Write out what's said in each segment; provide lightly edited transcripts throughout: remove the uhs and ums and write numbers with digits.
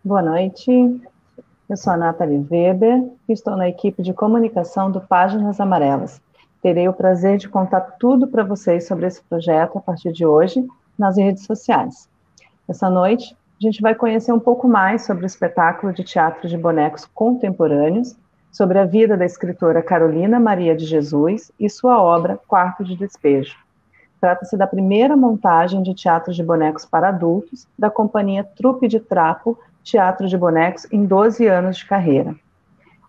Boa noite, eu sou a Nathalie Weber e estou na equipe de comunicação do Páginas Amarelas. Terei o prazer de contar tudo para vocês sobre esse projeto a partir de hoje nas redes sociais. Essa noite, a gente vai conhecer um pouco mais sobre o espetáculo de teatro de bonecos contemporâneos, sobre a vida da escritora Carolina Maria de Jesus e sua obra Quarto de Despejo. Trata-se da primeira montagem de teatro de bonecos para adultos da companhia Trupe de Trapo Teatro de Bonecos em 12 anos de carreira.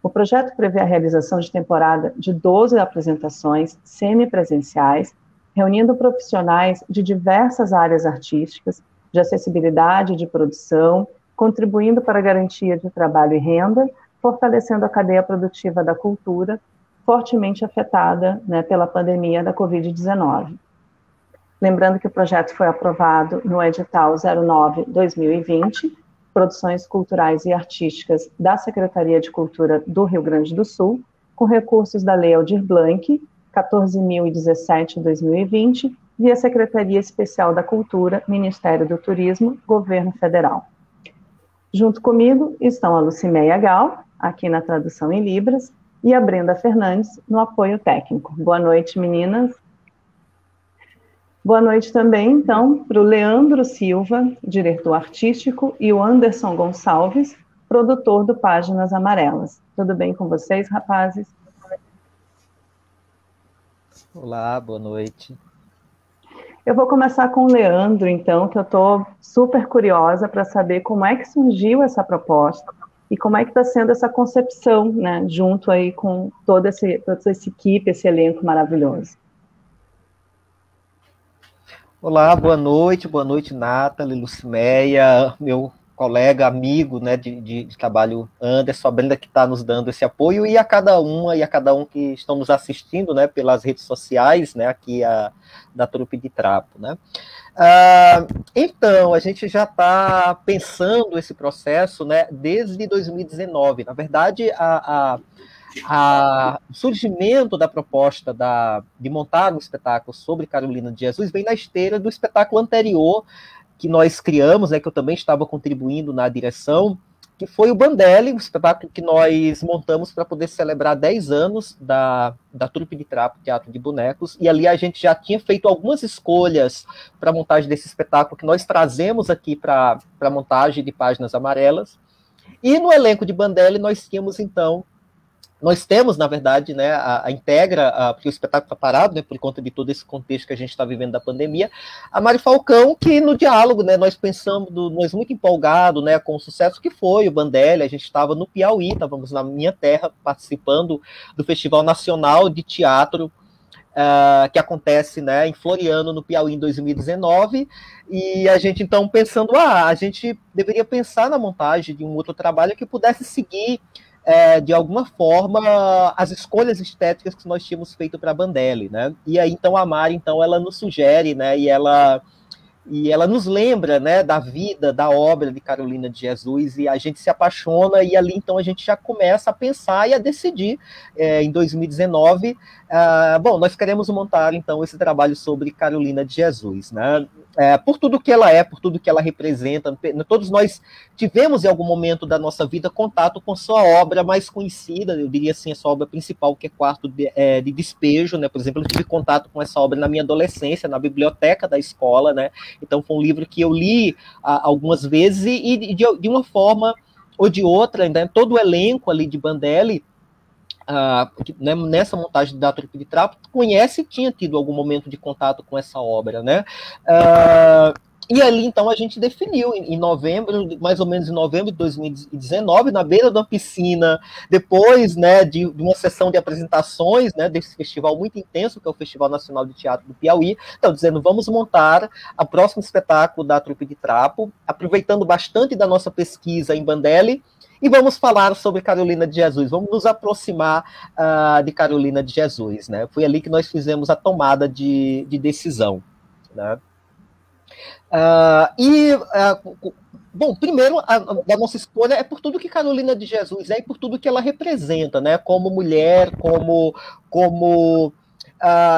O projeto prevê a realização de temporada de 12 apresentações semipresenciais, reunindo profissionais de diversas áreas artísticas, de acessibilidade e de produção, contribuindo para a garantia de trabalho e renda, fortalecendo a cadeia produtiva da cultura, fortemente afetada, pela pandemia da Covid-19. Lembrando que o projeto foi aprovado no edital 09/2020, Produções Culturais e Artísticas da Secretaria de Cultura do Rio Grande do Sul, com recursos da Lei Aldir Blanc, 14.017/2020, via Secretaria Especial da Cultura, Ministério do Turismo, Governo Federal. Junto comigo estão a Lucimeia Gal, aqui na tradução em Libras, e a Brenda Fernandes, no apoio técnico. Boa noite, meninas. Boa noite também, então, para o Leandro Silva, diretor artístico, e o Anderson Gonçalves, produtor do Páginas Amarelas. Tudo bem com vocês, rapazes? Olá, boa noite. Eu vou começar com o Leandro, então, que eu estou super curiosa para saber como é que surgiu essa proposta e como é que está sendo essa concepção, né, junto aí com toda essa equipe, esse elenco maravilhoso. Olá, boa noite, Nathalie, Lucimeia, meu colega, amigo, né, de trabalho Anderson, a Brenda que está nos dando esse apoio, e a cada uma e a cada um que estão nos assistindo, né, pelas redes sociais, né, aqui da Trupe de Trapo, né. Então, a gente já está pensando esse processo, né, desde 2019. Na verdade, o surgimento da proposta de montar um espetáculo sobre Carolina de Jesus vem na esteira do espetáculo anterior que nós criamos, né, que eu também estava contribuindo na direção, que foi o Bandelli, um espetáculo que nós montamos para poder celebrar 10 anos da Trupe de Trapo, Teatro de Bonecos, e ali a gente já tinha feito algumas escolhas para a montagem desse espetáculo que nós trazemos aqui para a montagem de Páginas Amarelas, e no elenco de Bandelli nós temos, na verdade, né, a Integra, porque o espetáculo está parado, né, por conta de todo esse contexto que a gente está vivendo da pandemia, a Mari Falcão, que no diálogo, né, nós pensamos, nós muito empolgados, né, com o sucesso que foi o Bandelli, a gente estava no Piauí, estávamos na minha terra, participando do Festival Nacional de Teatro, que acontece, né, em Floriano, no Piauí, em 2019, e a gente, então, pensando, a gente deveria pensar na montagem de um outro trabalho que pudesse seguir de alguma forma, as escolhas estéticas que nós tínhamos feito para a Bandelli, né? E aí, então, a Mari, então, ela nos sugere, né? E ela nos lembra, né, da vida, da obra de Carolina de Jesus, e a gente se apaixona, e ali, então, a gente já começa a pensar e a decidir, em 2019, bom, nós queremos montar, então, esse trabalho sobre Carolina de Jesus, né? Por tudo que ela é, por tudo que ela representa, todos nós tivemos, em algum momento da nossa vida, contato com sua obra mais conhecida, eu diria assim, a sua obra principal, que é Quarto de Despejo, né? Por exemplo, eu tive contato com essa obra na minha adolescência, na biblioteca da escola, né? Então foi um livro que eu li algumas vezes e de uma forma ou de outra, né, todo o elenco ali de Bandelli, né, nessa montagem da Trupe de Trapo, conhece e tinha tido algum momento de contato com essa obra, né? E ali, então, a gente definiu em novembro, mais ou menos em novembro de 2019, na beira de uma piscina, depois, né, de uma sessão de apresentações, né, desse festival muito intenso, que é o Festival Nacional de Teatro do Piauí, então, dizendo, vamos montar o próximo espetáculo da Trupe de Trapo, aproveitando bastante da nossa pesquisa em Bandelli, e vamos falar sobre Carolina de Jesus, vamos nos aproximar de Carolina de Jesus, né? Foi ali que nós fizemos a tomada de decisão, né? Bom, primeiro, a nossa escolha é por tudo que Carolina de Jesus é e por tudo que ela representa, né? Como mulher, como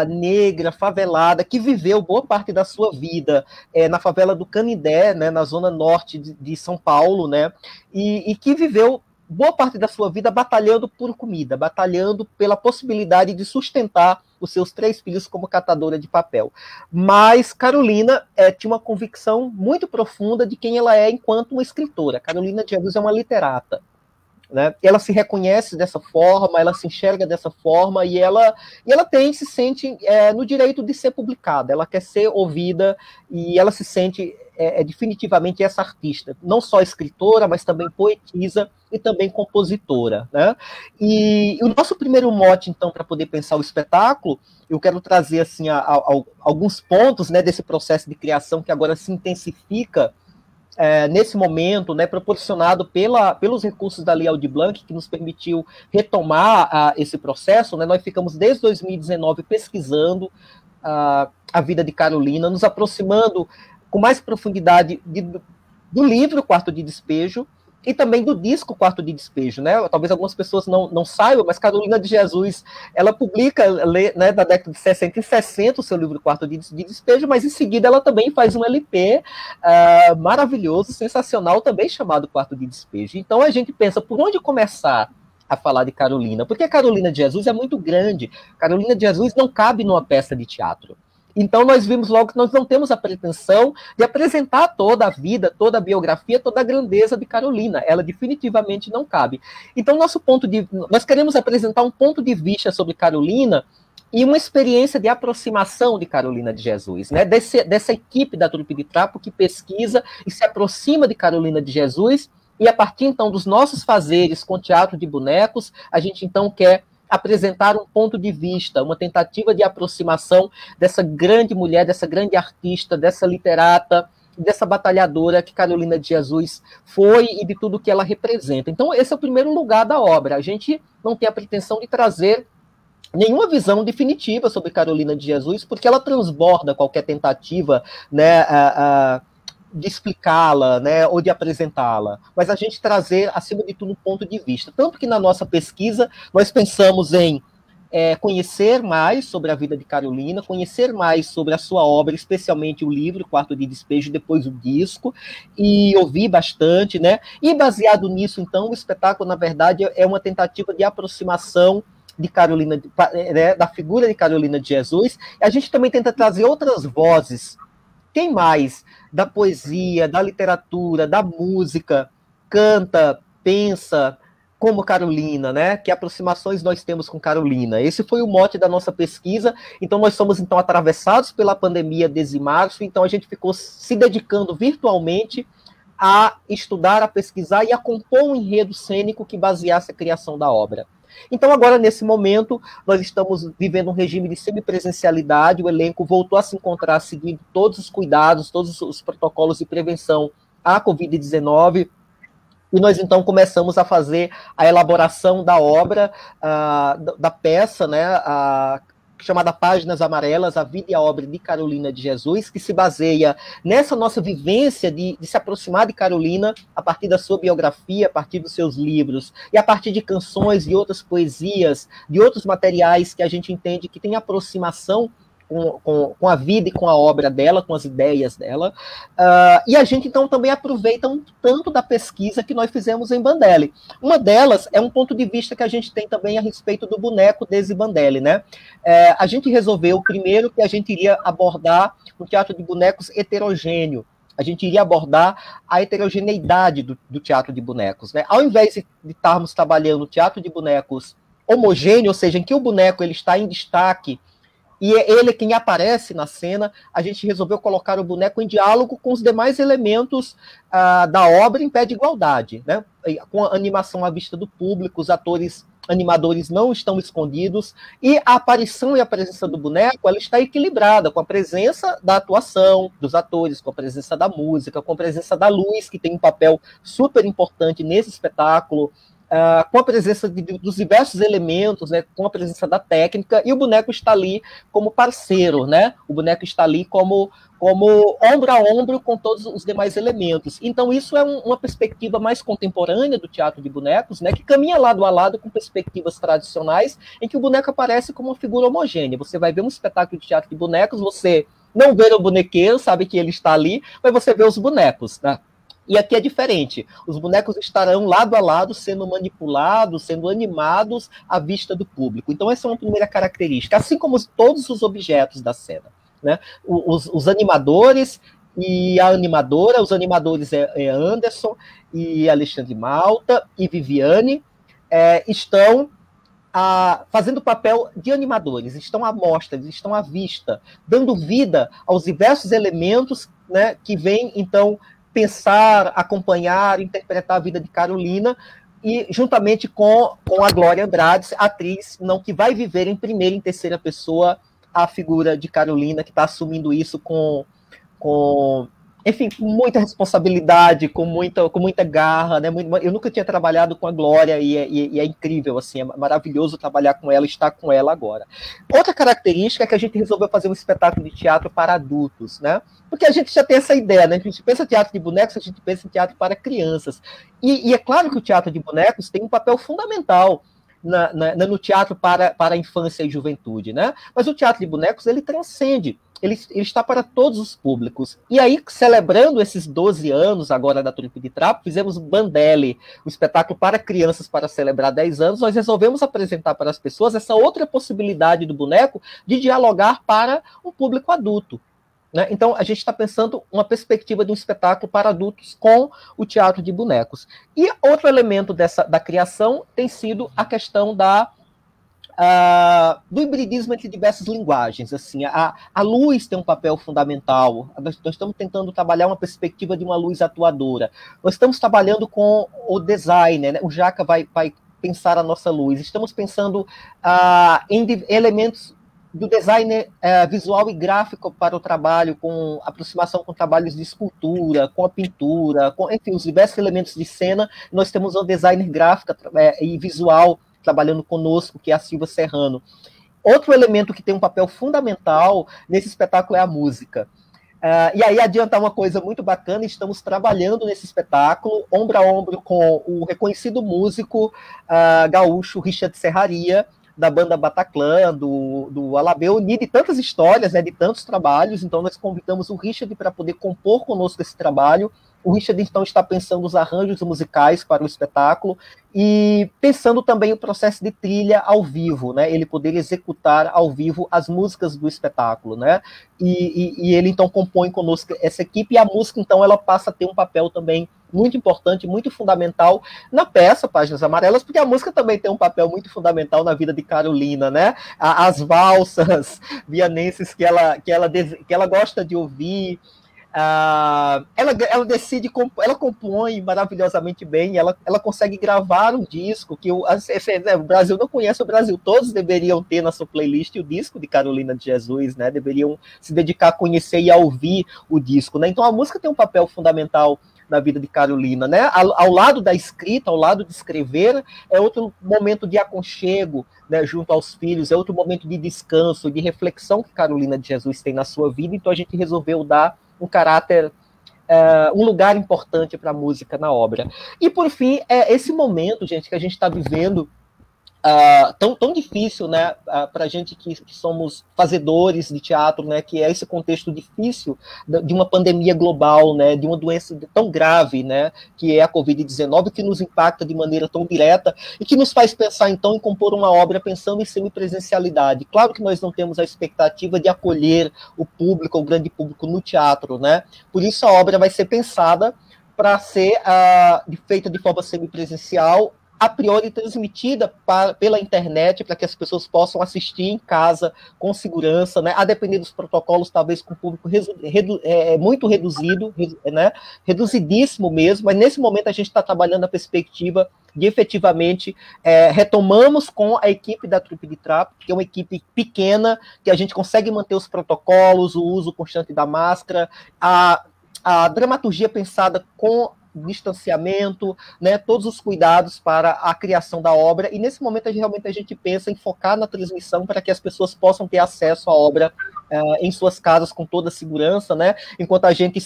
negra, favelada, que viveu boa parte da sua vida na favela do Canindé, né, na zona norte de São Paulo, né, e que viveu boa parte da sua vida batalhando por comida, batalhando pela possibilidade de sustentar os seus 3 filhos como catadora de papel. Mas Carolina tinha uma convicção muito profunda de quem ela é enquanto uma escritora. Carolina de Jesus é uma literata. Né? Ela se reconhece dessa forma, ela se enxerga dessa forma e ela se sente no direito de ser publicada, ela quer ser ouvida e ela se sente definitivamente essa artista, não só escritora, mas também poetisa e também compositora. Né? E o nosso primeiro mote, então, para poder pensar o espetáculo, eu quero trazer assim, alguns pontos, né, desse processo de criação que agora se intensifica nesse momento, né, proporcionado pelos recursos da Lei Aldir Blanc, que nos permitiu retomar esse processo. Né, nós ficamos desde 2019 pesquisando a vida de Carolina, nos aproximando com mais profundidade do livro Quarto de Despejo e também do disco Quarto de Despejo. Né? Talvez algumas pessoas não saibam, mas Carolina de Jesus, ela publica, né, da década de 60 em 60 o seu livro Quarto de Despejo, mas em seguida ela também faz um LP maravilhoso, sensacional, também chamado Quarto de Despejo. Então a gente pensa, por onde começar a falar de Carolina? Porque a Carolina de Jesus é muito grande. Carolina de Jesus não cabe numa peça de teatro. Então, nós vimos logo que nós não temos a pretensão de apresentar toda a vida, toda a biografia, toda a grandeza de Carolina. Ela definitivamente não cabe. Então, nós queremos apresentar um ponto de vista sobre Carolina e uma experiência de aproximação de Carolina de Jesus, né? Dessa equipe da Trupe de Trapo que pesquisa e se aproxima de Carolina de Jesus, e a partir, então, dos nossos fazeres com teatro de bonecos, a gente, então, quer apresentar um ponto de vista, uma tentativa de aproximação dessa grande mulher, dessa grande artista, dessa literata, dessa batalhadora que Carolina de Jesus foi e de tudo que ela representa. Então, esse é o primeiro lugar da obra. A gente não tem a pretensão de trazer nenhuma visão definitiva sobre Carolina de Jesus, porque ela transborda qualquer tentativa, né, de explicá-la, né, ou de apresentá-la, mas a gente trazer, acima de tudo, um ponto de vista. Tanto que na nossa pesquisa, nós pensamos em conhecer mais sobre a vida de Carolina, conhecer mais sobre a sua obra, especialmente o livro Quarto de Despejo, depois o disco, e ouvir bastante, né? E baseado nisso, então, o espetáculo, na verdade, é uma tentativa de aproximação de Carolina, né, da figura de Carolina de Jesus. A gente também tenta trazer outras vozes. Quem mais da poesia, da literatura, da música, canta, pensa como Carolina, né? Que aproximações nós temos com Carolina? Esse foi o mote da nossa pesquisa. Então, nós somos, então, atravessados pela pandemia desde março, então a gente ficou se dedicando virtualmente a estudar, a pesquisar e a compor um enredo cênico que baseasse a criação da obra. Então, agora, nesse momento, nós estamos vivendo um regime de semipresencialidade, o elenco voltou a se encontrar seguindo todos os cuidados, todos os protocolos de prevenção à Covid-19, e nós, então, começamos a fazer a elaboração da obra, da peça, né, chamada Páginas Amarelas, a vida e a obra de Carolina de Jesus, que se baseia nessa nossa vivência de se aproximar de Carolina a partir da sua biografia, a partir dos seus livros, e a partir de canções e outras poesias, de outros materiais que a gente entende que tem aproximação com a vida e com a obra dela, com as ideias dela. E a gente, então, também aproveita um tanto da pesquisa que nós fizemos em Bandelli. Uma delas é um ponto de vista que a gente tem também a respeito do boneco Desi Bandelli, né? A gente resolveu, primeiro, que a gente iria abordar um teatro de bonecos heterogêneo. A gente iria abordar a heterogeneidade do teatro de bonecos, né? Ao invés de estarmos trabalhando o teatro de bonecos homogêneo, ou seja, em que o boneco ele está em destaque, e ele é quem aparece na cena, a gente resolveu colocar o boneco em diálogo com os demais elementos da obra em pé de igualdade, né? Com a animação à vista do público, os atores animadores não estão escondidos, e a aparição e a presença do boneco ela está equilibrada com a presença da atuação dos atores, com a presença da música, com a presença da luz, que tem um papel super importante nesse espetáculo, com a presença dos diversos elementos, né, com a presença da técnica, e o boneco está ali como parceiro, né? O boneco está ali como ombro a ombro com todos os demais elementos. Então, isso é uma perspectiva mais contemporânea do teatro de bonecos, né, que caminha lado a lado com perspectivas tradicionais, em que o boneco aparece como uma figura homogênea. Você vai ver um espetáculo de teatro de bonecos, você não vê o bonequeiro, sabe que ele está ali, mas você vê os bonecos, né? E aqui é diferente. Os bonecos estarão lado a lado, sendo manipulados, sendo animados à vista do público. Então, essa é uma primeira característica, assim como todos os objetos da cena, né? Os animadores e a animadora, os animadores é Anderson e Alexandre Malta e Viviane, estão fazendo o papel de animadores, estão à mostra, estão à vista, dando vida aos diversos elementos, né, que vêm, então, pensar, acompanhar, interpretar a vida de Carolina, e juntamente com a Glória Andrade, atriz, não, que vai viver em primeira e em terceira pessoa a figura de Carolina, que está assumindo isso enfim, com muita responsabilidade, com muita garra, né? Eu nunca tinha trabalhado com a Glória e é incrível, assim, é maravilhoso trabalhar com ela, estar com ela agora. Outra característica é que a gente resolveu fazer um espetáculo de teatro para adultos, né? Porque a gente já tem essa ideia, né? A gente pensa em teatro de bonecos, a gente pensa em teatro para crianças. E é claro que o teatro de bonecos tem um papel fundamental no teatro para a infância e juventude, né? Mas o teatro de bonecos, ele transcende. Ele está para todos os públicos. E aí, celebrando esses 12 anos agora da Trupe de Trapo, fizemos Bandelli, um espetáculo para crianças para celebrar 10 anos. Nós resolvemos apresentar para as pessoas essa outra possibilidade do boneco de dialogar para um público adulto, né? Então, a gente está pensando uma perspectiva de um espetáculo para adultos com o teatro de bonecos. E outro elemento da criação tem sido a questão do hibridismo entre diversas linguagens. Assim, a luz tem um papel fundamental. Nós estamos tentando trabalhar uma perspectiva de uma luz atuadora. Nós estamos trabalhando com o designer, né? O Jaca vai pensar a nossa luz. Estamos pensando em elementos do design visual e gráfico para o trabalho, com aproximação com trabalhos de escultura, com a pintura, enfim, os diversos elementos de cena. Nós temos um designer gráfico e visual trabalhando conosco, que é a Silvia Serrano. Outro elemento que tem um papel fundamental nesse espetáculo é a música. E aí adiantar uma coisa muito bacana, estamos trabalhando nesse espetáculo, ombro a ombro com o reconhecido músico gaúcho Richard Serraria, da banda Bataclan, do Alabeu, de tantas histórias, né, de tantos trabalhos. Então nós convidamos o Richard para poder compor conosco esse trabalho. O Richard, então, está pensando os arranjos musicais para o espetáculo e pensando também o processo de trilha ao vivo, né? Ele poder executar ao vivo as músicas do espetáculo, né? E ele, então, compõe conosco essa equipe, e a música, então, ela passa a ter um papel também muito importante, muito fundamental na peça Páginas Amarelas, porque a música também tem um papel muito fundamental na vida de Carolina, né? As valsas vianenses que ela gosta de ouvir. Ela decide, ela compõe maravilhosamente bem, ela consegue gravar um disco que o Brasil não conhece, o Brasil todos deveriam ter na sua playlist o disco de Carolina de Jesus, né? Deveriam se dedicar a conhecer e a ouvir o disco, né? Então a música tem um papel fundamental na vida de Carolina, né? Ao lado da escrita, ao lado de escrever, é outro momento de aconchego, né, junto aos filhos, é outro momento de descanso, de reflexão que Carolina de Jesus tem na sua vida. Então a gente resolveu dar um caráter, um lugar importante para a música na obra. E, por fim, esse momento, gente, que a gente está vivendo, tão difícil, né, para a gente que somos fazedores de teatro, né, que é esse contexto difícil de uma pandemia global, né, de uma doença tão grave, né, que é a Covid-19, que nos impacta de maneira tão direta e que nos faz pensar, então, em compor uma obra pensando em semipresencialidade. Claro que nós não temos a expectativa de acolher o público, o grande público no teatro, né, por isso a obra vai ser pensada para ser feita de forma semipresencial, a priori transmitida pela internet, para que as pessoas possam assistir em casa com segurança, né? A depender dos protocolos, talvez com o público muito reduzido, né? Reduzidíssimo mesmo, mas nesse momento a gente está trabalhando a perspectiva de efetivamente retomamos com a equipe da Trupe de Trapo, que é uma equipe pequena, que a gente consegue manter os protocolos, o uso constante da máscara, a dramaturgia pensada com distanciamento, né, todos os cuidados para a criação da obra, e nesse momento realmente a gente pensa em focar na transmissão para que as pessoas possam ter acesso à obra em suas casas com toda a segurança, né? Enquanto a gente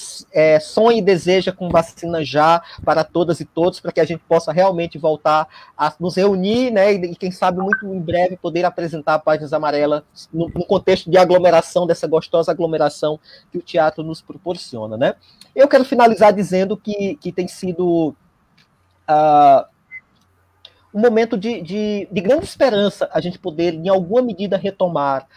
sonha e deseja com vacina já para todas e todos, para que a gente possa realmente voltar a nos reunir, né? E quem sabe muito em breve poder apresentar Páginas Amarelas no contexto de aglomeração, dessa gostosa aglomeração que o teatro nos proporciona, né? Eu quero finalizar dizendo que tem sido um momento de grande esperança a gente poder, em alguma medida, retomar,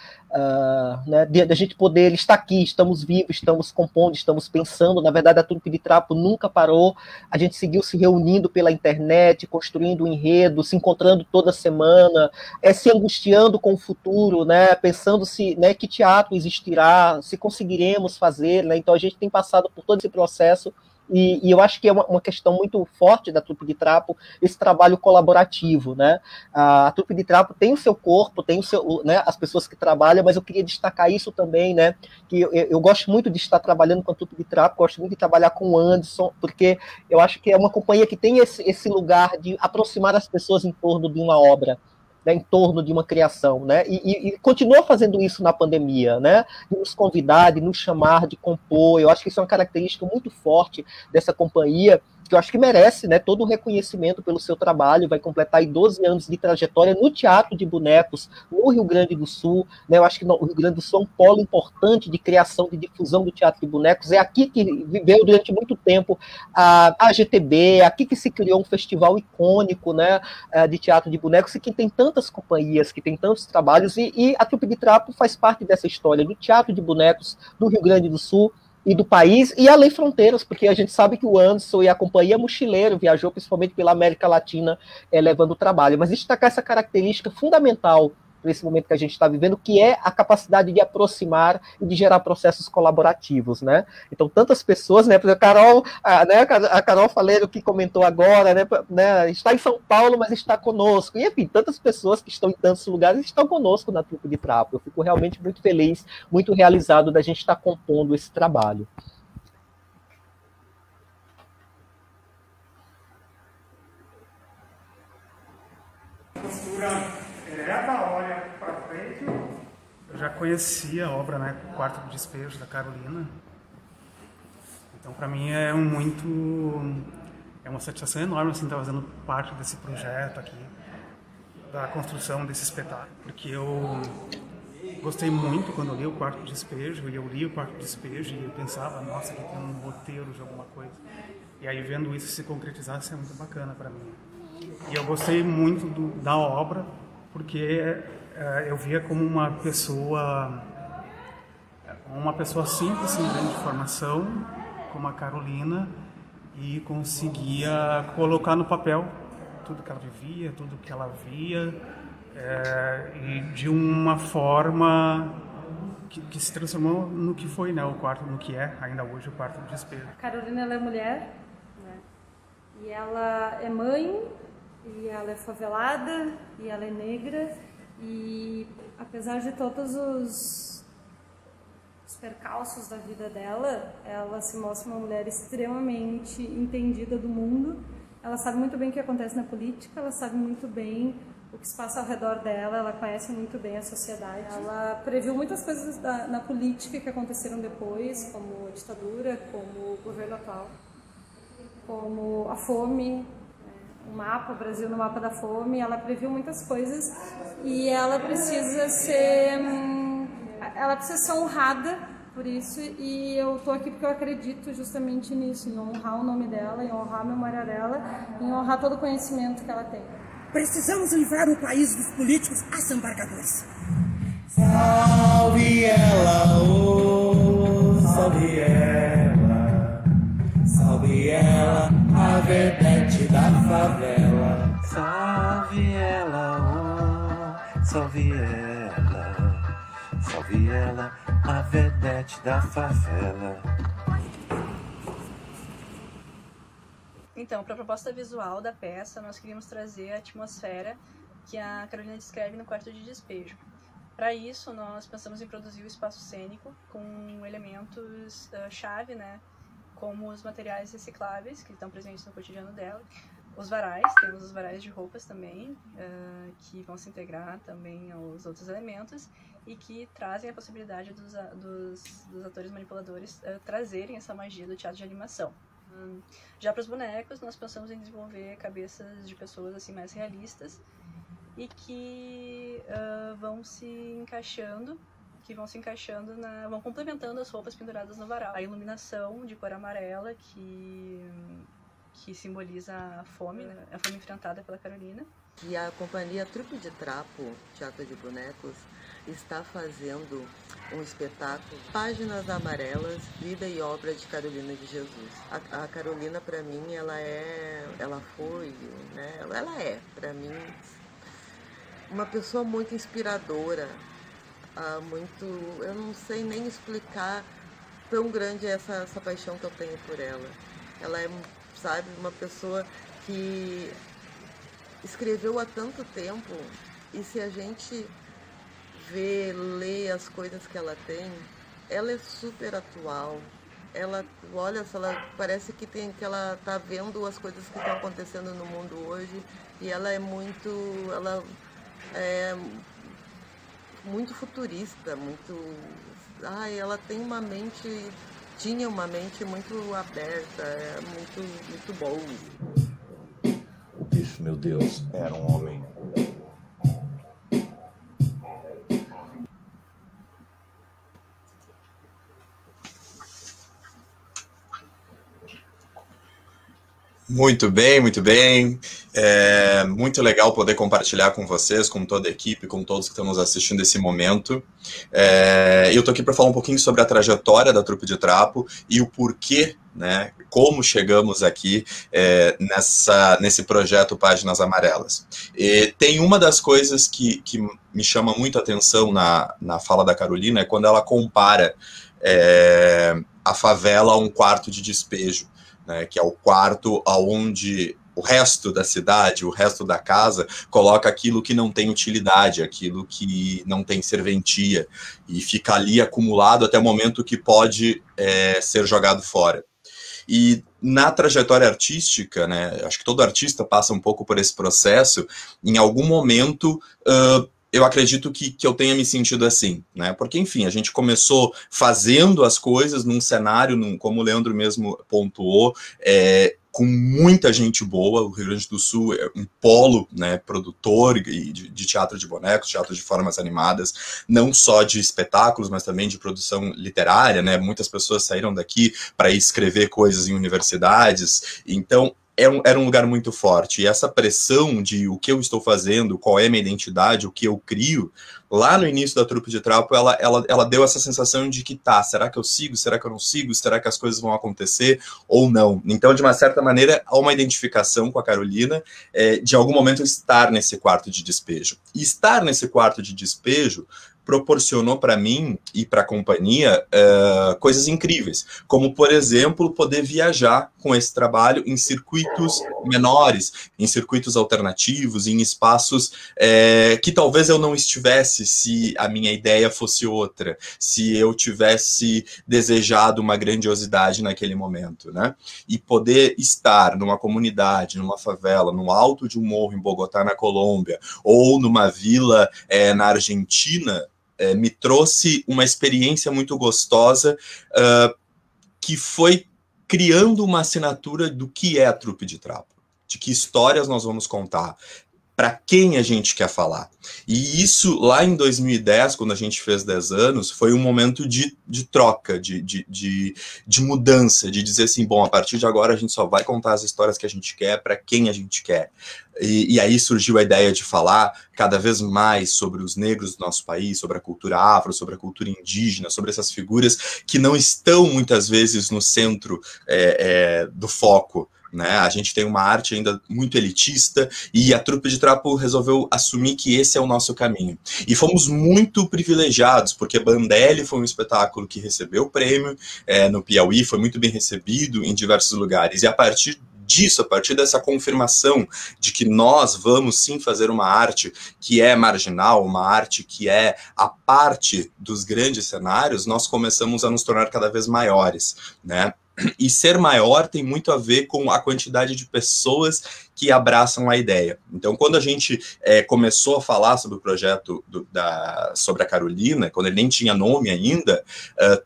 né, de a gente poder estar aqui, estamos vivos, estamos compondo, estamos pensando. Na verdade, a Trupe de Trapo nunca parou, a gente seguiu se reunindo pela internet, construindo um enredo, se encontrando toda semana, se angustiando com o futuro, né, pensando se, né, que teatro existirá, se conseguiremos fazer, né. Então a gente tem passado por todo esse processo. E eu acho que é uma questão muito forte da Trupe de Trapo, esse trabalho colaborativo, né? A Trupe de Trapo tem o seu corpo, tem o seu, né, as pessoas que trabalham, mas eu queria destacar isso também, né? Que eu gosto muito de estar trabalhando com a Trupe de Trapo, gosto muito de trabalhar com o Anderson, porque eu acho que é uma companhia que tem esse lugar de aproximar as pessoas em torno de uma obra, né, em torno de uma criação, né, e continua fazendo isso na pandemia, né, de nos convidar, de nos chamar, de compor. Eu acho que isso é uma característica muito forte dessa companhia, que eu acho que merece, né, todo o reconhecimento pelo seu trabalho. Vai completar aí 12 anos de trajetória no teatro de bonecos no Rio Grande do Sul, né. Eu acho que o Rio Grande do Sul é um polo importante de criação, de difusão do teatro de bonecos. É aqui que viveu durante muito tempo a GTB, é aqui que se criou um festival icônico, né, de teatro de bonecos, e que tem tantas companhias, que tem tantos trabalhos, e a Trupe de Trapo faz parte dessa história do teatro de bonecos do Rio Grande do Sul e do país, e além fronteiras, porque a gente sabe que o Anderson e a companhia Mochileiro viajou principalmente pela América Latina, levando o trabalho. Mas destacar essa característica fundamental nesse momento que a gente está vivendo, que é a capacidade de aproximar e de gerar processos colaborativos, né? Então, tantas pessoas, né? Por exemplo, a Carol Faleiro, que comentou agora, né, está em São Paulo, mas está conosco. E, enfim, tantas pessoas que estão em tantos lugares estão conosco na Trupe de Trapo. Eu fico realmente muito feliz, muito realizado da gente estar compondo esse trabalho. Postura ereta, olha para frente. Eu já conhecia a obra, né, Quarto de Despejo, da Carolina. Então, para mim é uma satisfação enorme assim, estar fazendo parte desse projeto aqui, da construção desse espetáculo, porque eu gostei muito quando eu li o Quarto de Despejo, e eu li o Quarto de Despejo e eu pensava, nossa, aqui tem um roteiro de alguma coisa. E aí, vendo isso se concretizar, isso é muito bacana para mim. E eu gostei muito da obra, porque eu via como uma pessoa simples, sem grande formação, como a Carolina, e conseguia colocar no papel tudo que ela vivia, tudo que ela via, e de uma forma que se transformou no que foi, né, o quarto, no que é ainda hoje o Quarto de Despejo. A Carolina, ela é mulher, né? E ela é mãe, e ela é favelada, e ela é negra, e apesar de todos os percalços da vida dela, ela se mostra uma mulher extremamente entendida do mundo. Ela sabe muito bem o que acontece na política, ela sabe muito bem o que se passa ao redor dela, ela conhece muito bem a sociedade. Ela previu muitas coisas na política que aconteceram depois, como a ditadura, como o governo atual, como a fome, o Brasil no mapa da fome. Ela previu muitas coisas e ela precisa ser honrada por isso, e eu tô aqui porque eu acredito justamente nisso, em honrar o nome dela, em honrar a memória dela, em honrar todo o conhecimento que ela tem. Precisamos livrar o país dos políticos assambarcadores. Salve ela, oh, salve ela, salve ela, a vedete da favela. Salve ela, oh, salve ela, a vedete da favela. Então, para a proposta visual da peça, nós queríamos trazer a atmosfera que a Carolina descreve no Quarto de Despejo. Para isso, nós pensamos em produzir o espaço cênico com elementos chave, né, como os materiais recicláveis que estão presentes no cotidiano dela. Os varais, temos os varais de roupas também, que vão se integrar também aos outros elementos e que trazem a possibilidade dos atores manipuladores trazerem essa magia do teatro de animação. Já para os bonecos, nós pensamos em desenvolver cabeças de pessoas assim mais realistas e que vão se encaixando, vão complementando as roupas penduradas no varal. A iluminação de cor amarela que simboliza a fome, né? A fome enfrentada pela Carolina. E a companhia Trupe de Trapo, Teatro de Bonecos, está fazendo um espetáculo Páginas Amarelas, Vida e Obra de Carolina de Jesus. A Carolina, para mim, ela é, para mim, uma pessoa muito inspiradora, eu não sei nem explicar, tão grande essa paixão que eu tenho por ela. Ela é, sabe, uma pessoa que escreveu há tanto tempo, e se a gente lê as coisas que ela tem, ela é super atual. Ela, olha, parece que ela tá vendo as coisas que estão acontecendo no mundo hoje, e ela é muito futurista, ela tinha uma mente muito aberta, muito boa. O bicho, meu Deus, era um homem. Muito bem, muito bem. É muito legal poder compartilhar com vocês, com toda a equipe, com todos que estão nos assistindo esse momento. Eu estou aqui para falar um pouquinho sobre a trajetória da Trupe de Trapo e o porquê, né, como chegamos aqui nesse projeto Páginas Amarelas. E tem uma das coisas que me chama muito a atenção na fala da Carolina, é quando ela compara a favela a um quarto de despejo, né, que é o quarto onde o resto da cidade, o resto da casa, coloca aquilo que não tem utilidade, aquilo que não tem serventia, e fica ali acumulado até o momento que pode ser jogado fora. E na trajetória artística, né, acho que todo artista passa um pouco por esse processo, em algum momento eu acredito que eu tenha me sentido assim, né? Porque, enfim, a gente começou fazendo as coisas num cenário, como o Leandro mesmo pontuou, com muita gente boa. O Rio Grande do Sul é um polo, né, produtor de teatro de bonecos, teatro de formas animadas, não só de espetáculos, mas também de produção literária, né? Muitas pessoas saíram daqui para ir escrever coisas em universidades, então era um lugar muito forte, e essa pressão de o que eu estou fazendo, qual é a minha identidade, o que eu crio, lá no início da Trupe de Trapo, ela deu essa sensação de que será que eu sigo, será que eu não sigo, será que as coisas vão acontecer ou não? Então, de uma certa maneira, há uma identificação com a Carolina, de algum momento estar nesse quarto de despejo. E estar nesse quarto de despejo proporcionou para mim e para a companhia coisas incríveis, como, por exemplo, poder viajar com esse trabalho em circuitos menores, em circuitos alternativos, em espaços que talvez eu não estivesse se a minha ideia fosse outra, se eu tivesse desejado uma grandiosidade naquele momento, né? E poder estar numa comunidade, numa favela, no alto de um morro em Bogotá, na Colômbia, ou numa vila na Argentina, me trouxe uma experiência muito gostosa, que foi criando uma assinatura do que é a Trupe de Trapo, de que histórias nós vamos contar, para quem a gente quer falar. E isso, lá em 2010, quando a gente fez 10 anos, foi um momento de troca, de mudança, de dizer assim, bom, a partir de agora a gente só vai contar as histórias que a gente quer, para quem a gente quer. E aí surgiu a ideia de falar cada vez mais sobre os negros do nosso país, sobre a cultura afro, sobre a cultura indígena, sobre essas figuras que não estão, muitas vezes, no centro do foco, né? A gente tem uma arte ainda muito elitista, e a Trupe de Trapo resolveu assumir que esse é o nosso caminho. E fomos muito privilegiados, porque Bandelli foi um espetáculo que recebeu o prêmio no Piauí, foi muito bem recebido em diversos lugares, e a partir disso, a partir dessa confirmação de que nós vamos sim fazer uma arte que é marginal, uma arte que é a parte dos grandes cenários, nós começamos a nos tornar cada vez maiores, né? E ser maior tem muito a ver com a quantidade de pessoas que abraçam a ideia. Então, quando a gente começou a falar sobre o projeto sobre a Carolina, quando ele nem tinha nome ainda,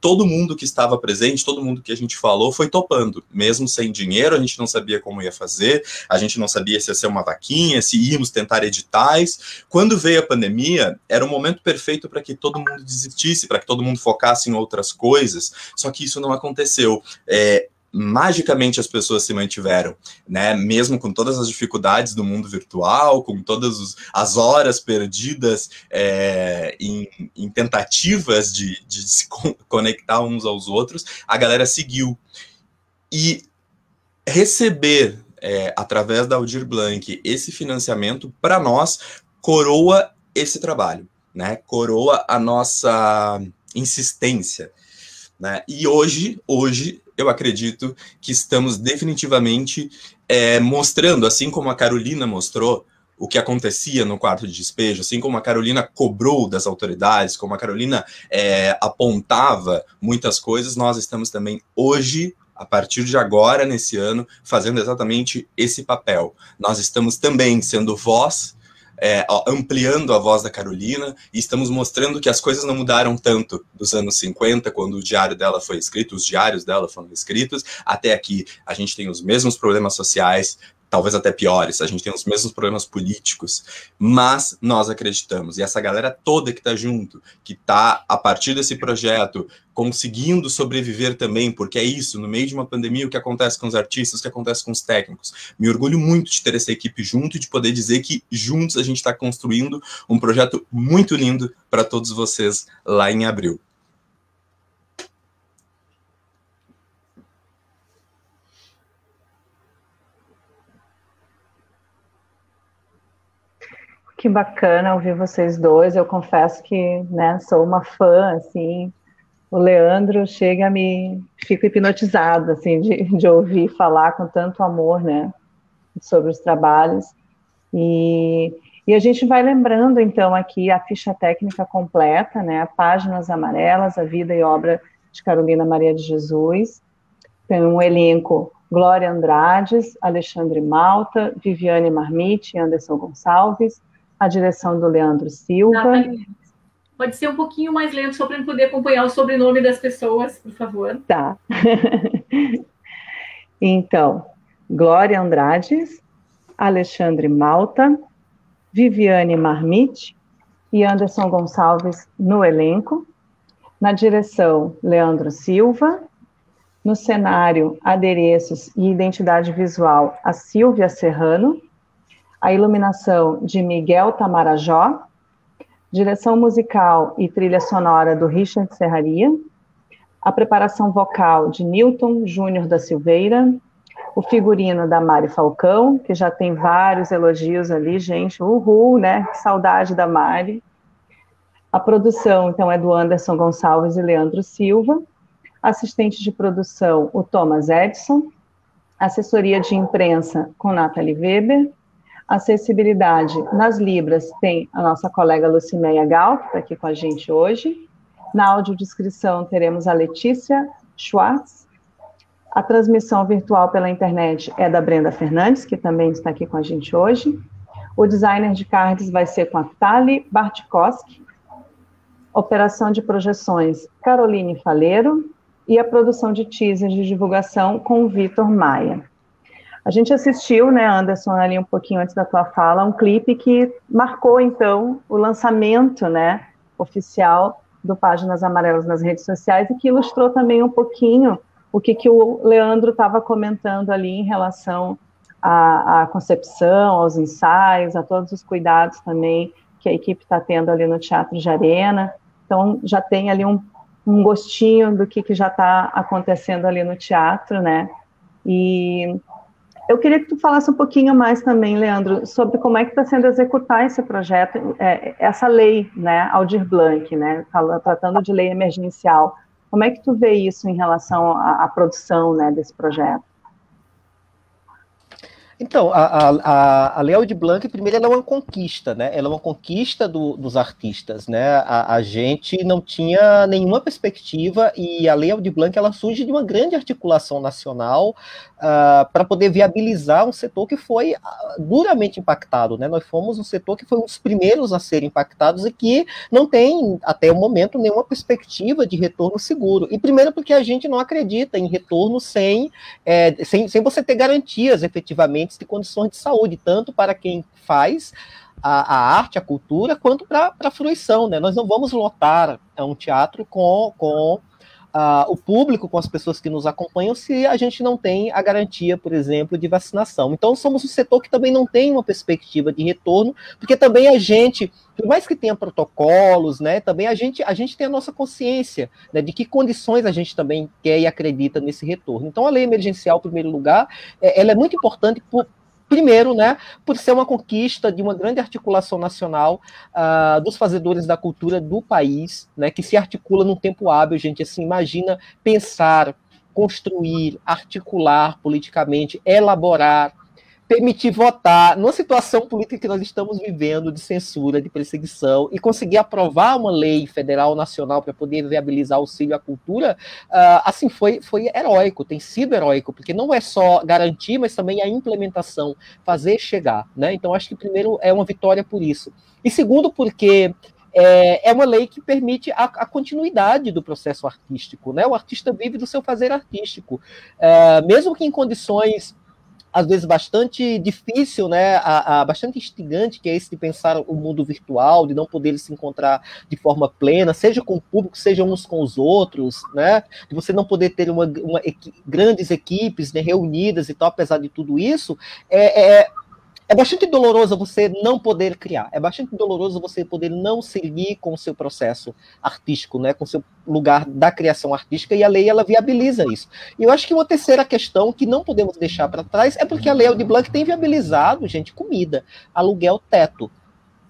todo mundo que estava presente, todo mundo que a gente falou foi topando. Mesmo sem dinheiro, a gente não sabia como ia fazer, a gente não sabia se ia ser uma vaquinha, se íamos tentar editais. Quando veio a pandemia, era o momento perfeito para que todo mundo desistisse, para que todo mundo focasse em outras coisas, só que isso não aconteceu. Magicamente as pessoas se mantiveram, né? Mesmo com todas as dificuldades do mundo virtual, com todas as horas perdidas em tentativas de se conectar uns aos outros, a galera seguiu. E receber, através da Aldir Blanc, esse financiamento, para nós, coroa esse trabalho, né? Coroa a nossa insistência, né? E hoje eu acredito que estamos definitivamente mostrando, assim como a Carolina mostrou o que acontecia no quarto de despejo, assim como a Carolina cobrou das autoridades, como a Carolina apontava muitas coisas, nós estamos também hoje, a partir de agora, nesse ano, fazendo exatamente esse papel. Nós estamos também sendo voz, ampliando a voz da Carolina, e estamos mostrando que as coisas não mudaram tanto dos anos 50, quando o diário dela foi escrito, os diários dela foram escritos, até aqui. A gente tem os mesmos problemas sociais, talvez até piores, a gente tem os mesmos problemas políticos, mas nós acreditamos, e essa galera toda que está junto, que está, a partir desse projeto, conseguindo sobreviver também, porque é isso, no meio de uma pandemia, o que acontece com os artistas, o que acontece com os técnicos. Me orgulho muito de ter essa equipe junto e de poder dizer que juntos a gente está construindo um projeto muito lindo para todos vocês lá em abril. Que bacana ouvir vocês dois. Eu confesso que, né, sou uma fã, assim. O Leandro chega fico hipnotizado, assim, de ouvir falar com tanto amor, né, sobre os trabalhos. E a gente vai lembrando, então, aqui a ficha técnica completa, né, Páginas Amarelas, a vida e obra de Carolina Maria de Jesus. Tem um elenco: Glória Andrades, Alexandre Malta, Viviane Marmite e Anderson Gonçalves. A direção do Leandro Silva. Nathalie, pode ser um pouquinho mais lento, só para eu poder acompanhar o sobrenome das pessoas, por favor. Tá. Então, Glória Andrades, Alexandre Malta, Viviane Marmite e Anderson Gonçalves no elenco. Na direção, Leandro Silva. No cenário, adereços e identidade visual, a Silvia Serrano. A iluminação de Miguel Tamarajó, direção musical e trilha sonora do Richard Serraria, a preparação vocal de Newton Júnior da Silveira, o figurino da Mari Falcão, que já tem vários elogios ali, gente, uhul, né, que saudade da Mari. A produção, então, é do Anderson Gonçalves e Leandro Silva, assistente de produção, o Thomas Edson, assessoria de imprensa com Nathalie Weber. Acessibilidade nas Libras tem a nossa colega Lucimeia Gal, que está aqui com a gente hoje. Na audiodescrição teremos a Letícia Schwartz. A transmissão virtual pela internet é da Brenda Fernandes, que também está aqui com a gente hoje. O designer de cards vai ser com a Tali Bartkowski. Operação de projeções, Caroline Faleiro. E a produção de teasers de divulgação com o Vitor Maia. A gente assistiu, né, Anderson, ali um pouquinho antes da tua fala, um clipe que marcou, então, o lançamento, né, oficial do Páginas Amarelas nas redes sociais e que ilustrou também um pouquinho o que o Leandro estava comentando ali em relação à concepção, aos ensaios, a todos os cuidados também que a equipe está tendo ali no Teatro de Arena. Então, já tem ali um gostinho do que já está acontecendo ali no teatro, né, e eu queria que tu falasse um pouquinho mais também, Leandro, sobre como é que está sendo executar esse projeto, essa lei, né, Aldir Blanc, né, tratando de lei emergencial. Como é que tu vê isso em relação à produção, né, desse projeto? Então, a Lei Aldir Blanc, primeiro, ela é uma conquista, né? Ela é uma conquista dos artistas, né? A gente não tinha nenhuma perspectiva e a Lei Aldir Blanc, ela surge de uma grande articulação nacional para poder viabilizar um setor que foi duramente impactado, né? Nós fomos um setor que foi um dos primeiros a ser impactados e que não tem, até o momento, nenhuma perspectiva de retorno seguro. E primeiro porque a gente não acredita em retorno sem você ter garantias, efetivamente, de condições de saúde, tanto para quem faz a arte, a cultura, quanto para a fruição, né? Nós não vamos lotar um teatro com o público, com as pessoas que nos acompanham, se a gente não tem a garantia, por exemplo, de vacinação. Então, somos um setor que também não tem uma perspectiva de retorno, porque também a gente, por mais que tenha protocolos, né, também a gente tem a nossa consciência, né, de que condições a gente também quer e acredita nesse retorno. Então, a lei emergencial, em primeiro lugar, ela é muito importante primeiro, né, por ser uma conquista de uma grande articulação nacional dos fazedores da cultura do país, né, que se articula num tempo hábil, gente, assim, imagina pensar, construir, articular politicamente, elaborar, permitir votar, numa situação política que nós estamos vivendo, de censura, de perseguição, e conseguir aprovar uma lei federal, nacional, para poder viabilizar o auxílio à cultura, assim, foi heróico, tem sido heróico, porque não é só garantir, mas também a implementação, fazer chegar, né? Então, acho que, primeiro, é uma vitória por isso. E segundo, porque é uma lei que permite a continuidade do processo artístico, né? O artista vive do seu fazer artístico, mesmo que em condições às vezes bastante difícil, né, bastante instigante, que é esse de pensar o mundo virtual, de não poder se encontrar de forma plena, seja com o público, seja uns com os outros, né, de você não poder ter grandes equipes, né, reunidas e tal, apesar de tudo isso, é bastante doloroso você não poder criar, é bastante doloroso você poder não seguir com o seu processo artístico, né, com o seu lugar da criação artística, e a lei, ela viabiliza isso. E eu acho que uma terceira questão que não podemos deixar para trás é porque a Lei Aldir Blanc tem viabilizado, gente, comida, aluguel, teto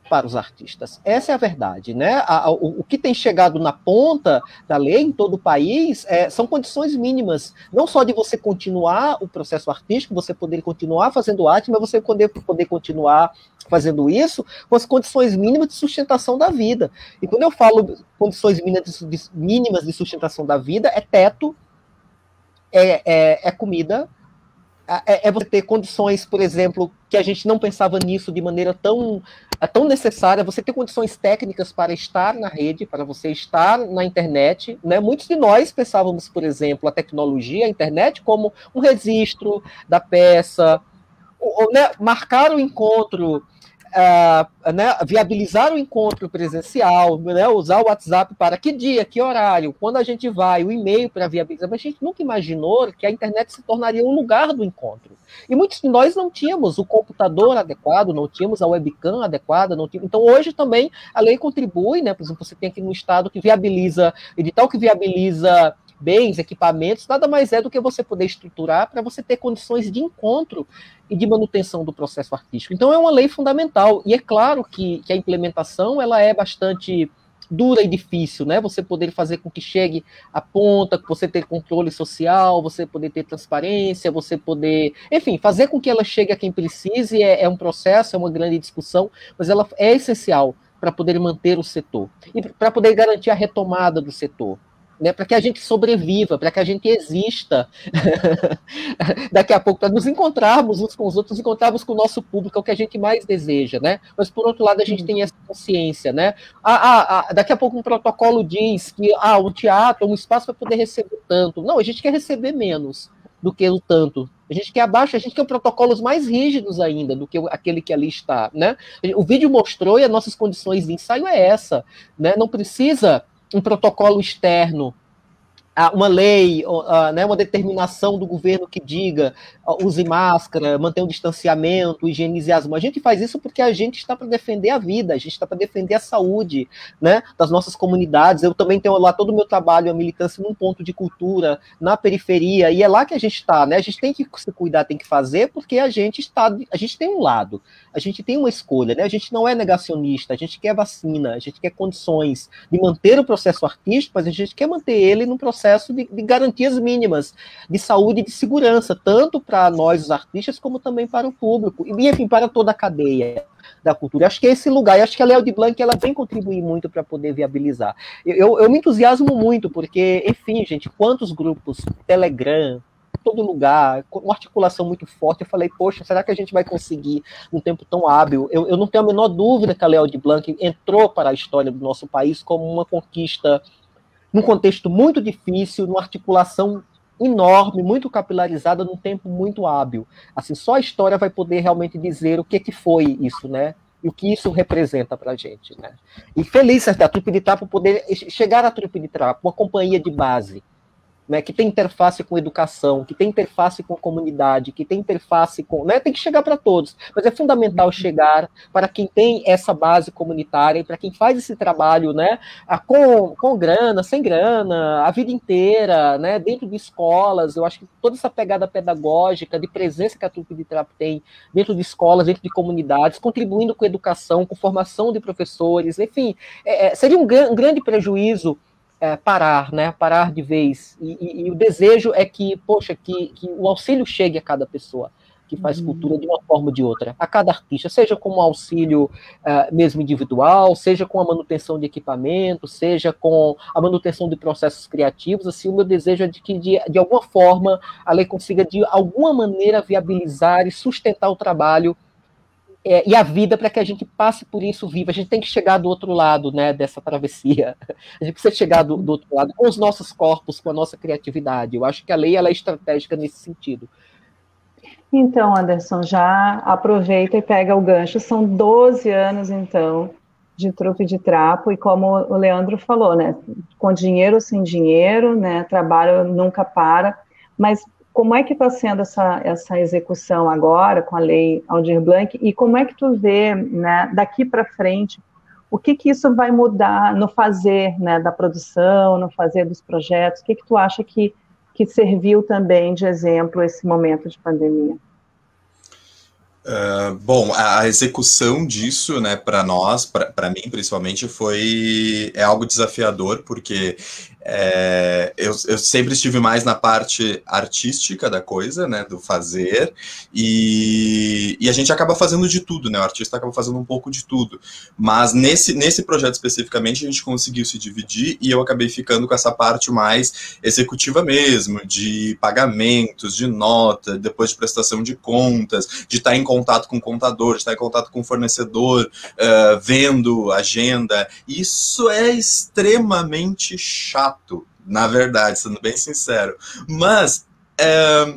para os artistas. Essa é a verdade, né? O que tem chegado na ponta da lei em todo o país são condições mínimas, não só de você continuar o processo artístico, você poder continuar fazendo arte, mas você poder continuar fazendo isso com as condições mínimas de sustentação da vida. E quando eu falo condições mínimas de sustentação da vida, é teto, é comida, é você ter condições, por exemplo, que a gente não pensava nisso de maneira tão necessária, você ter condições técnicas para estar na rede, para você estar na internet, né? Muitos de nós pensávamos, por exemplo, a tecnologia, a internet, como um registro da peça, né? Marcar o encontro, né? Viabilizar o encontro presencial, né? Usar o WhatsApp para que dia, que horário, quando a gente vai, o e-mail para viabilizar, mas a gente nunca imaginou que a internet se tornaria um lugar do encontro. E muitos de nós não tínhamos o computador adequado, não tínhamos a webcam adequada, não tínhamos. Então hoje também a lei contribui, né? Por exemplo, você tem aqui no estado que viabiliza, edital que viabiliza bens, equipamentos, nada mais é do que você poder estruturar para você ter condições de encontro e de manutenção do processo artístico. Então é uma lei fundamental, e é claro que a implementação ela é bastante dura e difícil, né? Você poder fazer com que chegue à ponta, você ter controle social, você poder ter transparência, você poder, enfim, fazer com que ela chegue a quem precise é um processo, é uma grande discussão, mas ela é essencial para poder manter o setor e para poder garantir a retomada do setor, né, para que a gente sobreviva, para que a gente exista daqui a pouco, para nos encontrarmos uns com os outros, encontrarmos com o nosso público, é o que a gente mais deseja, né? Mas, por outro lado, a gente tem essa consciência, né? Daqui a pouco um protocolo diz que o teatro, um espaço vai poder receber tanto. Não, a gente quer receber menos do que o tanto. A gente quer abaixo, a gente quer protocolos mais rígidos ainda do que aquele que ali está, né? O vídeo mostrou e as nossas condições de ensaio é essa, né? Não precisa um protocolo externo, uma lei, né, uma determinação do governo que diga use máscara, mantenha o distanciamento, higienize as mãos. A gente faz isso porque a gente está para defender a vida, a gente está para defender a saúde, né, das nossas comunidades. Eu também tenho lá todo o meu trabalho, a militância num ponto de cultura, na periferia, e é lá que a gente está, né? A gente tem que se cuidar, tem que fazer, porque a gente tem um lado, a gente tem uma escolha, né? A gente não é negacionista, a gente quer vacina, a gente quer condições de manter o processo artístico, mas a gente quer manter ele num processo processo de garantias mínimas de saúde e de segurança, tanto para nós, os artistas, como também para o público, e enfim, para toda a cadeia da cultura. Acho que é esse lugar, e acho que a Lei Aldir Blanc ela vem contribuir muito para poder viabilizar. Eu me entusiasmo muito, porque, enfim, gente, quantos grupos, Telegram, todo lugar, com uma articulação muito forte, eu falei, poxa, será que a gente vai conseguir um tempo tão hábil? Eu não tenho a menor dúvida que a Lei Aldir Blanc entrou para a história do nosso país como uma conquista num contexto muito difícil, numa articulação enorme, muito capilarizada, num tempo muito hábil. Assim, só a história vai poder realmente dizer o que foi isso, né? E o que isso representa para a gente, né? E feliz da Trupe de Trapo poder chegar à Trupe de Trapo, uma companhia de base, né, que tem interface com educação, que tem interface com comunidade, que tem interface com... Né, tem que chegar para todos, mas é fundamental chegar para quem tem essa base comunitária e para quem faz esse trabalho, né, com grana, sem grana, a vida inteira, né, dentro de escolas. Eu acho que toda essa pegada pedagógica, de presença que a Trupe de Trapo tem dentro de escolas, dentro de comunidades, contribuindo com educação, com formação de professores, enfim, seria um grande prejuízo parar, né? Parar de vez. E o desejo é que, poxa, que o auxílio chegue a cada pessoa que faz cultura de uma forma ou de outra, a cada artista, seja com um auxílio mesmo individual, seja com a manutenção de equipamento, seja com a manutenção de processos criativos. Assim, o meu desejo é de que, de alguma forma, a lei consiga, de alguma maneira, viabilizar e sustentar o trabalho e a vida, para que a gente passe por isso vivo. A gente tem que chegar do outro lado, né, dessa travessia. A gente precisa chegar do outro lado com os nossos corpos, com a nossa criatividade. Eu acho que a lei ela é estratégica nesse sentido. Então, Anderson, já aproveita e pega o gancho. São 12 anos, então, de Trupe de Trapo, e como o Leandro falou, né, com dinheiro ou sem dinheiro, né, trabalho nunca para, mas como é que está sendo essa execução agora com a Lei Aldir Blanc, e como é que tu vê, né, daqui para frente, o que isso vai mudar no fazer, né, da produção, no fazer dos projetos? O que tu acha que serviu também de exemplo esse momento de pandemia? Bom, a execução disso, né, para nós, para mim principalmente, é algo desafiador, porque eu sempre estive mais na parte artística da coisa, né, do fazer, e a gente acaba fazendo de tudo, né, o artista acaba fazendo um pouco de tudo, mas nesse projeto especificamente a gente conseguiu se dividir, e eu acabei ficando com essa parte mais executiva mesmo, de pagamentos, de nota, depois de prestação de contas, de estar em contato com o contador, de estar em contato com o fornecedor, vendo agenda. Isso é extremamente chato, na verdade, sendo bem sincero. Mas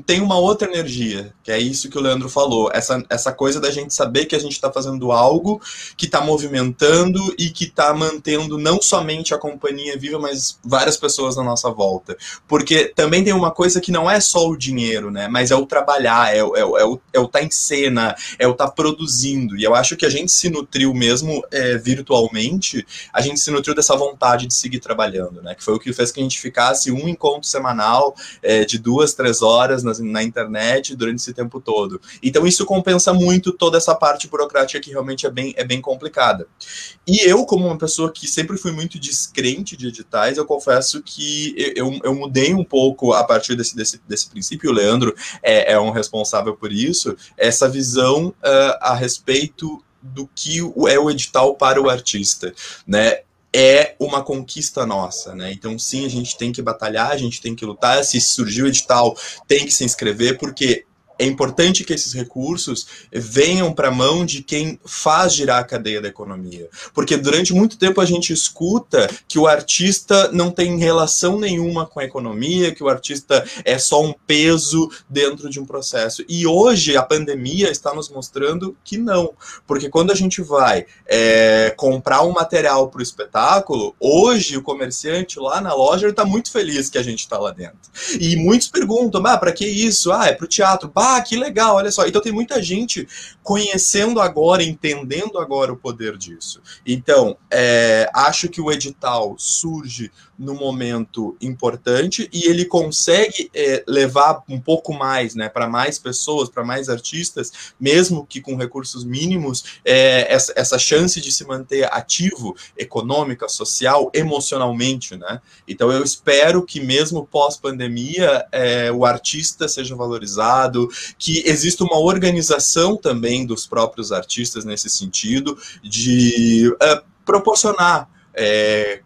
tem uma outra energia, que é isso que o Leandro falou, essa coisa da gente saber que a gente está fazendo algo que está movimentando e que está mantendo não somente a companhia viva, mas várias pessoas na nossa volta. Porque também tem uma coisa que não é só o dinheiro, né? Mas é o trabalhar, é o estar em cena, é o estar produzindo. E eu acho que a gente se nutriu mesmo virtualmente, a gente se nutriu dessa vontade de seguir trabalhando, né? Que foi o que fez que a gente ficasse um encontro semanal de 2, 3 horas na internet durante esse tempo todo. Então isso compensa muito toda essa parte burocrática que realmente é bem complicada. E eu, como uma pessoa que sempre fui muito descrente de editais, eu confesso que eu mudei um pouco a partir desse princípio. O Leandro é um responsável por isso, essa visão a respeito do que é o edital para o artista, né? É uma conquista nossa, né? Então, sim, a gente tem que batalhar, a gente tem que lutar. Se surgiu o edital, tem que se inscrever, porque é importante que esses recursos venham para a mão de quem faz girar a cadeia da economia. Porque durante muito tempo a gente escuta que o artista não tem relação nenhuma com a economia, que o artista é só um peso dentro de um processo. E hoje a pandemia está nos mostrando que não. Porque quando a gente vai comprar um material para o espetáculo, hoje o comerciante lá na loja está muito feliz que a gente está lá dentro. E muitos perguntam, para que isso? É para o teatro. Ah, que legal, olha só. Então tem muita gente conhecendo agora, entendendo agora o poder disso. Então, acho que o edital surge num momento importante e ele consegue levar um pouco mais, né, para mais pessoas, para mais artistas, mesmo que com recursos mínimos, essa chance de se manter ativo econômica, social, emocionalmente, né? Então eu espero que mesmo pós-pandemia o artista seja valorizado, que exista uma organização também dos próprios artistas nesse sentido, de proporcionar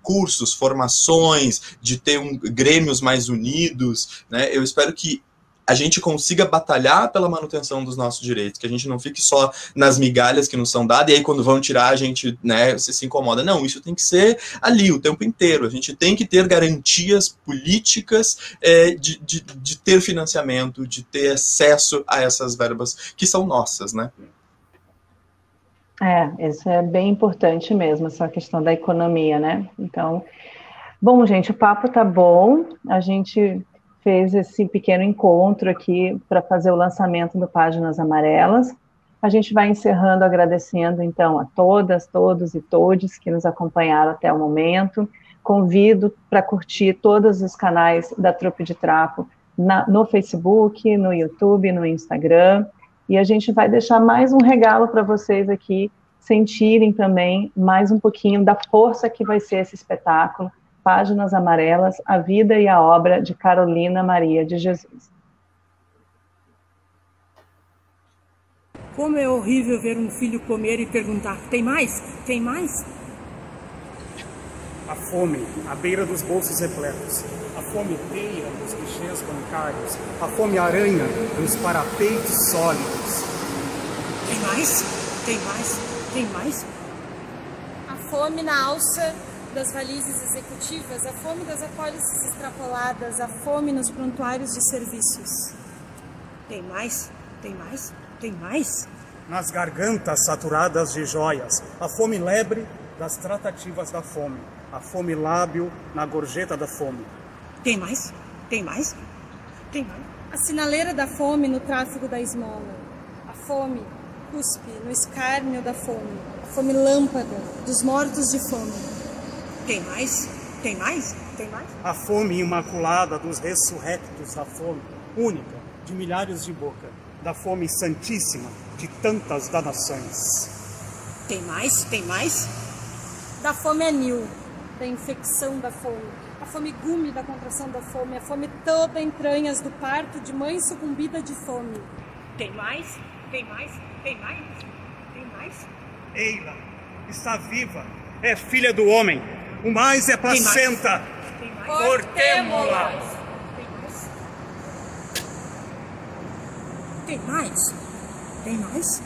cursos, formações, de ter grêmios mais unidos, né? Eu espero que a gente consiga batalhar pela manutenção dos nossos direitos, que a gente não fique só nas migalhas que nos são dadas, e aí quando vão tirar a gente, né, se incomoda. Não, isso tem que ser ali o tempo inteiro. A gente tem que ter garantias políticas de ter financiamento, de ter acesso a essas verbas que são nossas, né? Isso é bem importante mesmo, essa questão da economia, né? Então, bom, gente, o papo tá bom, a gente fez esse pequeno encontro aqui para fazer o lançamento do Páginas Amarelas. A gente vai encerrando agradecendo, então, a todas, todos e todes que nos acompanharam até o momento. Convido para curtir todos os canais da Trupe de Trapo no Facebook, no YouTube, no Instagram. E a gente vai deixar mais um regalo para vocês aqui sentirem também mais um pouquinho da força que vai ser esse espetáculo, Páginas Amarelas, a vida e a obra de Carolina Maria de Jesus. Como é horrível ver um filho comer e perguntar, tem mais? Tem mais? A fome à beira dos bolsos repletos, a fome teia nos guichês bancários, a fome aranha nos parapeitos sólidos. Tem mais? Tem mais? Tem mais? A fome na alça das valizes executivas, a fome das apólices extrapoladas, a fome nos prontuários de serviços. Tem mais? Tem mais? Tem mais? Nas gargantas saturadas de joias, a fome lebre das tratativas da fome, a fome lábil na gorjeta da fome. Tem mais? Tem mais? Tem mais? A sinaleira da fome no tráfego da esmola, a fome cuspe no escárnio da fome, a fome lâmpada dos mortos de fome. Tem mais? Tem mais? Tem mais? A fome imaculada dos ressurrectos da fome, única, de milhares de boca, da fome santíssima de tantas danações. Tem mais? Tem mais? Da fome anil, da infecção da fome, a fome gume da contração da fome, a fome toda entranhas do parto de mãe sucumbida de fome. Tem mais? Tem mais? Tem mais? Tem mais? Eila, está viva, é filha do homem, o mais é placenta. Cortemo-la! Tem mais? Tem mais?